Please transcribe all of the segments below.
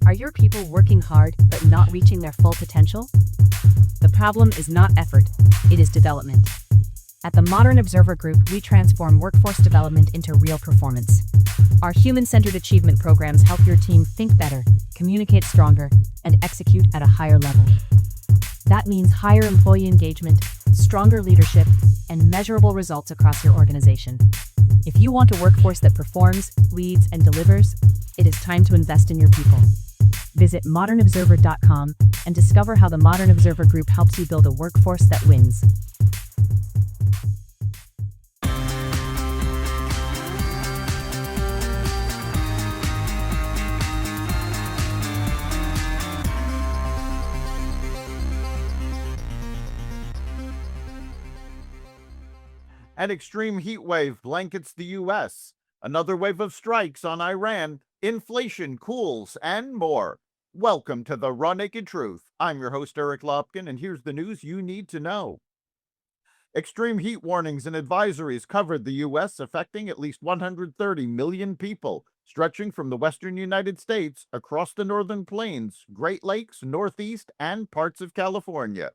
Are your people working hard but not reaching their full potential? The problem is not effort, it is development. At the Modern Observer Group, we transform workforce development into real performance. Our human-centered achievement programs help your team think better, communicate stronger, and execute at a higher level. That means higher employee engagement, stronger leadership, and measurable results across your organization. If you want a workforce that performs, leads, and delivers, it is time to invest in your people. Visit modernobserver.com and discover how the Modern Observer Group helps you build a workforce that wins. An extreme heat wave blankets the U.S., another wave of strikes on Iran, inflation cools, and more. Welcome to the Raw Naked Truth. I'm your host, Eric Lopkin, and here's the news you need to know. Extreme heat warnings and advisories covered the U.S., affecting at least 130 million people, stretching from the western United States across the northern plains, Great Lakes, Northeast, and parts of California.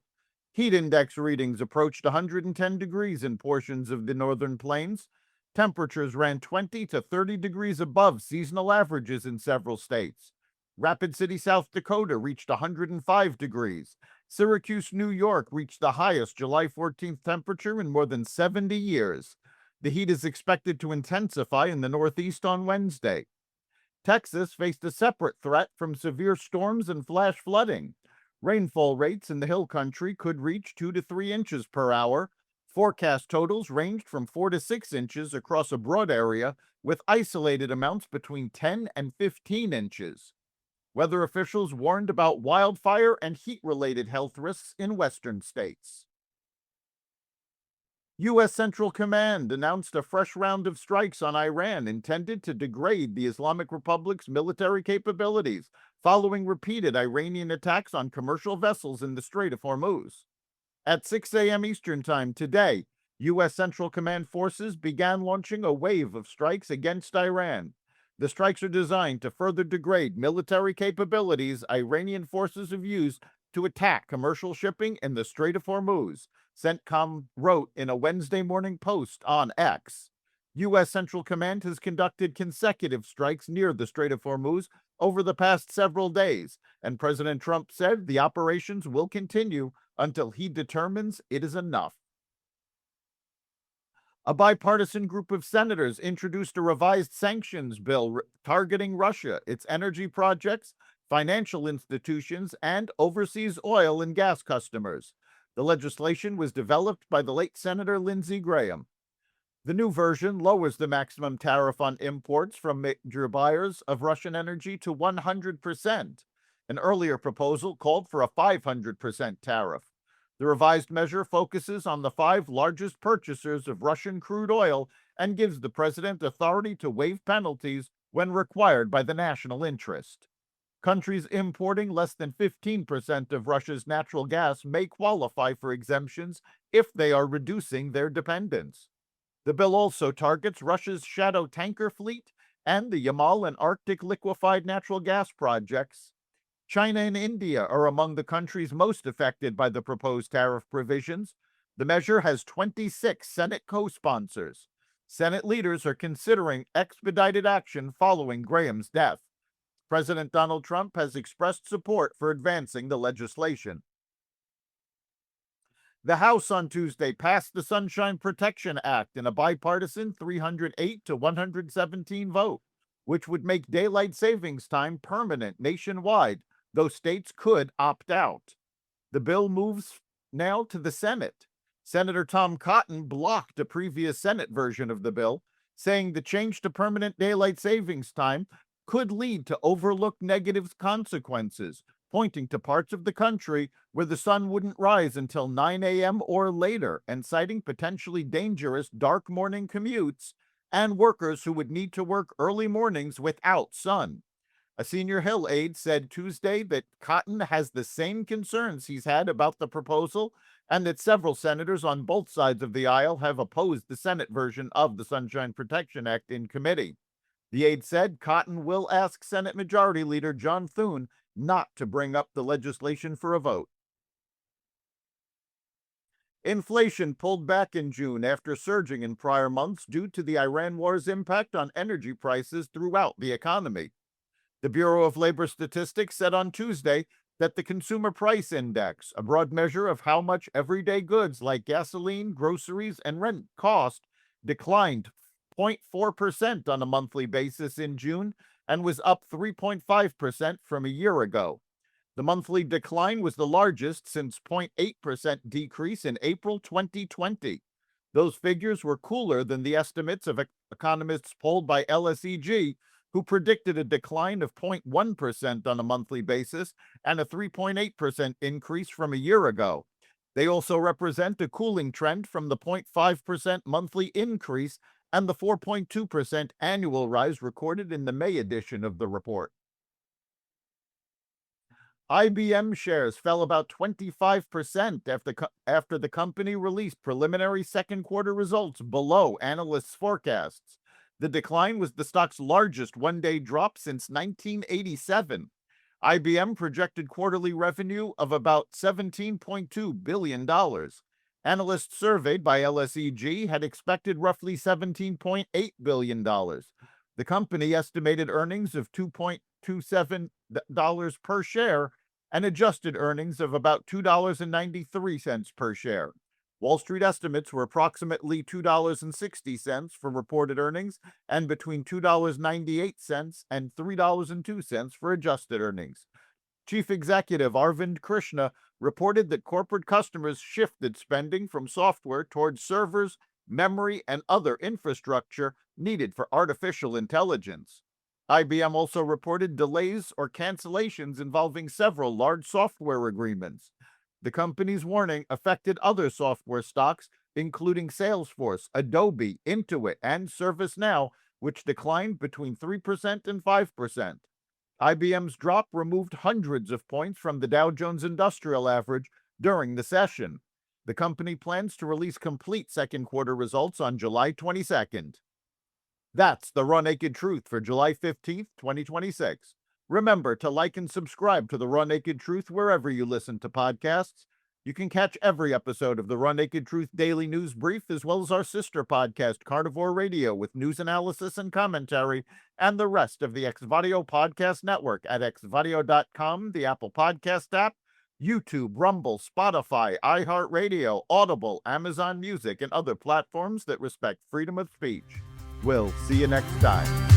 Heat index readings approached 110 degrees in portions of the northern plains. Temperatures ran 20 to 30 degrees above seasonal averages in several states. Rapid City, South Dakota reached 105 degrees. Syracuse, New York reached the highest July 14th temperature in more than 70 years. The heat is expected to intensify in the Northeast on Wednesday. Texas faced a separate threat from severe storms and flash flooding. Rainfall rates in the hill country could reach 2 to 3 inches per hour. Forecast totals ranged from 4 to 6 inches across a broad area, with isolated amounts between 10 and 15 inches. Weather officials warned about wildfire and heat-related health risks in western states. U.S. Central Command announced a fresh round of strikes on Iran intended to degrade the Islamic Republic's military capabilities, following repeated Iranian attacks on commercial vessels in the Strait of Hormuz. At 6 a.m. Eastern Time today, U.S. Central Command forces began launching a wave of strikes against Iran. The strikes are designed to further degrade military capabilities Iranian forces have used to attack commercial shipping in the Strait of Hormuz, CENTCOM wrote in a Wednesday morning post on X. U.S. Central Command has conducted consecutive strikes near the Strait of Hormuz over the past several days, and President Trump said the operations will continue until he determines it is enough. A bipartisan group of senators introduced a revised sanctions bill targeting Russia, its energy projects, financial institutions, and overseas oil and gas customers. The legislation was developed by the late Senator Lindsey Graham. The new version lowers the maximum tariff on imports from major buyers of Russian energy to 100%. An earlier proposal called for a 500% tariff. The revised measure focuses on the 5 largest purchasers of Russian crude oil and gives the president authority to waive penalties when required by the national interest. Countries importing less than 15% of Russia's natural gas may qualify for exemptions if they are reducing their dependence. The bill also targets Russia's shadow tanker fleet and the Yamal and Arctic liquefied natural gas projects. China and India are among the countries most affected by the proposed tariff provisions. The measure has 26 Senate co-sponsors. Senate leaders are considering expedited action following Graham's death. President Donald Trump has expressed support for advancing the legislation. The House on Tuesday passed the Sunshine Protection Act in a bipartisan 308 to 117 vote, which would make daylight savings time permanent nationwide, though states could opt out. The bill moves now to the Senate. Senator Tom Cotton blocked a previous Senate version of the bill, saying the change to permanent daylight savings time could lead to overlooked negative consequences, pointing to parts of the country where the sun wouldn't rise until 9 a.m. or later, and citing potentially dangerous dark morning commutes and workers who would need to work early mornings without sun. A senior Hill aide said Tuesday that Cotton has the same concerns he's had about the proposal and that several senators on both sides of the aisle have opposed the Senate version of the Sunshine Protection Act in committee. The aide said Cotton will ask Senate Majority Leader John Thune not to bring up the legislation for a vote. Inflation pulled back in June after surging in prior months due to the Iran war's impact on energy prices throughout the economy. The Bureau of Labor Statistics said on Tuesday that the Consumer Price Index, a broad measure of how much everyday goods like gasoline, groceries, and rent cost, declined 0.4% on a monthly basis in June and was up 3.5% from a year ago. The monthly decline was the largest since 0.8% decrease in April 2020. Those figures were cooler than the estimates of economists polled by LSEG, who predicted a decline of 0.1% on a monthly basis and a 3.8% increase from a year ago. They also represent a cooling trend from the 0.5% monthly increase and the 4.2% annual rise recorded in the May edition of the report. IBM shares fell about 25% after the company released preliminary second quarter results below analysts' forecasts. The decline was the stock's largest one-day drop since 1987. IBM projected quarterly revenue of about $17.2 billion. Analysts surveyed by LSEG had expected roughly $17.8 billion. The company estimated earnings of $2.27 per share and adjusted earnings of about $2.93 per share. Wall Street estimates were approximately $2.60 for reported earnings and between $2.98 and $3.02 for adjusted earnings. Chief Executive Arvind Krishna reported that corporate customers shifted spending from software towards servers, memory, and other infrastructure needed for artificial intelligence. IBM also reported delays or cancellations involving several large software agreements. The company's warning affected other software stocks, including Salesforce, Adobe, Intuit, and ServiceNow, which declined between 3% and 5%. IBM's drop removed hundreds of points from the Dow Jones Industrial Average during the session. The company plans to release complete second quarter results on July 22nd. That's the Raw Naked Truth for July 15th, 2026. Remember to like and subscribe to the Raw Naked Truth wherever you listen to podcasts. You can catch every episode of the Raw Naked Truth Daily News Brief, as well as our sister podcast, Carnivore Radio, with news analysis and commentary, and the rest of the Xvadio Podcast Network at xvadio.com, the Apple Podcast app, YouTube, Rumble, Spotify, iHeartRadio, Audible, Amazon Music, and other platforms that respect freedom of speech. We'll see you next time.